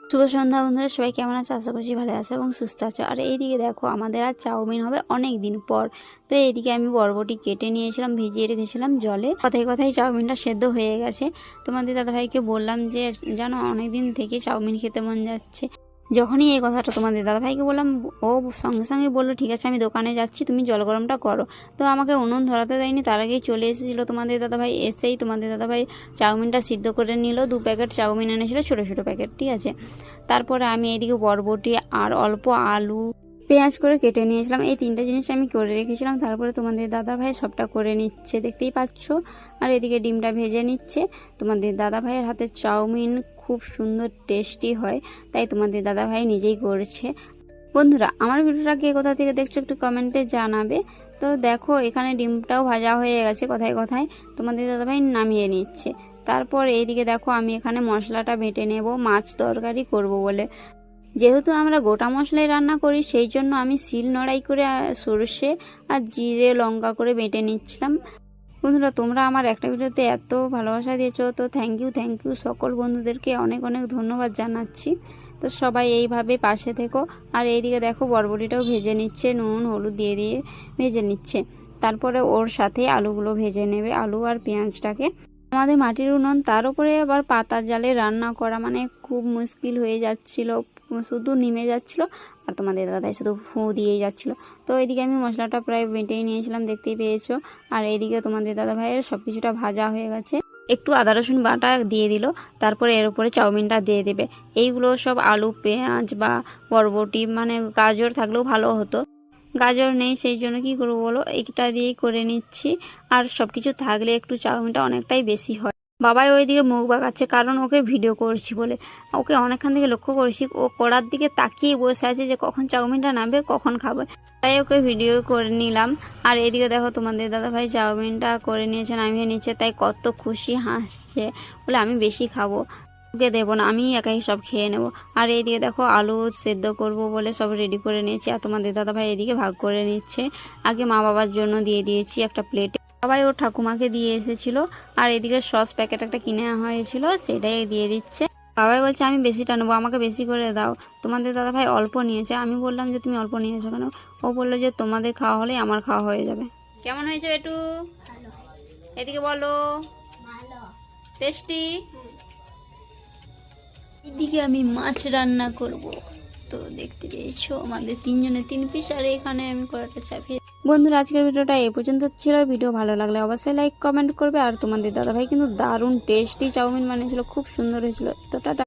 শুভ সন্ধ্যা বন্ধুরা, সবাই কেমন আছে? আশা করছি ভালো আছে এবং সুস্থ আছে। আর এইদিকে দেখো, আমাদের আর চাউমিন হবে অনেক দিন পর। তো এইদিকে আমি বরবটি কেটে নিয়েছিলাম, ভিজিয়ে রেখেছিলাম জলে। কথায় কথায় চাউমিনটা সেদ্ধ হয়ে গেছে। তোমাদের দাদাভাইকে বললাম যে জানো, অনেক দিন থেকে চাউমিন খেতে মন যাচ্ছে। যখনই এই কথাটা তোমাদের দাদাভাইকে বললাম, ও সঙ্গে সঙ্গে বললো ঠিক আছে, আমি দোকানে যাচ্ছি, তুমি জল গরমটা করো। তো আমাকে উনুন ধরাতে দেয়নি, তার আগেই চলে এসেছিলো তোমাদের দাদাভাই। এসেই তোমাদের দাদাভাই চাউমিনটা সিদ্ধ করে নিল। 2 প্যাকেট চাউমিন এনেছিল, ছোটো ছোটো প্যাকেট, ঠিক আছে। তারপরে আমি এদিকে বরবটি আর অল্প আলু পেঁয়াজ করে কেটে নিয়েছিলাম। এই 3টা জিনিস আমি করে রেখেছিলাম। তারপরে তোমাদের দাদাভাই সবটা করে নিচ্ছে, দেখতেই পাচ্ছ। আর এদিকে ডিমটা ভেজে নিচ্ছে। তোমাদের দাদাভাইয়ের হাতে চাউমিন খুব সুন্দর টেস্টি হয়, তাই তোমাদের দাদাভাই নিজেই করছে। বন্ধুরা, আমার ভিডিওটা কে কোথা থেকে দেখছো একটু কমেন্টে জানাবে। তো দেখো, এখানে ডিমটাও ভাজা হয়ে গেছে কথায় কথায়। তোমাদের দাদাভাই নামিয়ে নিচ্ছে। তারপর এইদিকে দেখো, আমি এখানে মশলাটা বেটে নেব, মাছ তরকারি করব বলে। যেহেতু আমরা গোটা মশলায় রান্না করি, সেই জন্য আমি শিল নোড়াই করে সরষে আর জিরে লঙ্কা করে বেটে নিচ্ছিলাম। বন্ধুরা, তোমরা আমার একটা ভিডিওতে এত ভালোবাসা দিয়েছো, তো থ্যাংক ইউ সকল বন্ধুদেরকে অনেক অনেক ধন্যবাদ জানাচ্ছি। তো সবাই এইভাবে পাশে থেকো। আর এইদিকে দেখো, বরবটিটাও ভেজে নিচ্ছে, নুন হলুদ দিয়ে দিয়ে ভেজে নিচ্ছে। তারপরে ওর সাথে আলুগুলো ভেজে নেবে, আলু আর পেঁয়াজটাকে। আমাদের মাটির উনুন, তার উপরে আবার পাতার জালে রান্না করা মানে খুব মুশকিল হয়ে যাচ্ছিল, শুধু নিমে যাচ্ছিল। আর তোমাদের দাদাভাই শুধু ফু দিয়েই যাচ্ছিল। তো এইদিকে আমি মশলাটা প্রায় বেটেই নিয়েছিলাম, দেখতেই পেয়েছো। আর এইদিকে তোমাদের দাদাভাইয়ের সব কিছুটা ভাজা হয়ে গেছে। একটু আদা রসুন বাটা দিয়ে দিল। তারপরে এর উপরে চাউমিনটা দিয়ে দেবে। এইগুলো সব আলু পেঁয়াজ বা বরবটি মানে গাজর থাকলেও ভালো হতো। গাজর নেই, সেই জন্য কি করবো বলো, এইটা দিয়েই করে নিচ্ছি। আর সব কিছু থাকলে একটু চাউমিনটা অনেকটাই বেশি হয়। বাবাই ওইদিকে মুখ বাঁকাচ্ছে, কারণ ওকে ভিডিও করছি বলে। ওকে অনেকক্ষণ থেকে লক্ষ্য করছি, ও কড়ার দিকে তাকিয়ে বসে আছে যে কখন চাউমিনটা নামবে, কখন খাবে। তাই ওকে ভিডিও করে নিলাম। আর এদিকে দেখো, তোমাদের দাদাভাই চাউমিনটা করে নিয়েছে, নামিয়ে নিচ্ছে। তাই কত খুশি, হাসছে, বলে আমি বেশি খাবো, ওকে দেবো না, আমি একাই সব খেয়ে নেবো। আর এইদিকে দেখো, আলু সেদ্ধ করব বলে সব রেডি করে নিয়েছি। আর তোমাদের দাদাভাই এদিকে ভাগ করে নিচ্ছে। আগে মা বাবার জন্য দিয়ে দিয়েছি একটা প্লেটে, সবাই ওর ঠাকুমাকে দিয়ে এসেছিল। আর এদিকে সস প্যাকেট একটা কিনে হয়েছিল, সেটাই দিয়ে দিচ্ছে। বাবাই বলছে আমি বেশিটা নেবো, আমাকে বেশি করে দাও। তোমাদের দাদাভাই অল্প নিয়েছে। আমি বললাম যে তুমি অল্প নিয়েছো কেন? ও বললো যে তোমাদের খাওয়া হলেই আমার খাওয়া হয়ে যাবে। কেমন হয়েছে একটু এদিকে বলো? টেস্টি। এদিকে আমি মাছ রান্না করব। তো দেখতে পেয়েছো, আমাদের 3 জনের 3 পিস। আর এখানে আমি কড়াটা চাপিয়ে। বন্ধুরা, আজকের ভিডিওটা এই পর্যন্ত ছিল। ভিডিও ভালো লাগলে অবশ্যই লাইক কমেন্ট করবে। আর তোমাদের দাদাভাই কিন্তু দারুণ টেস্টি চাউমিন বানিয়েছিল, খুব সুন্দর হয়েছিল। তো টাটা।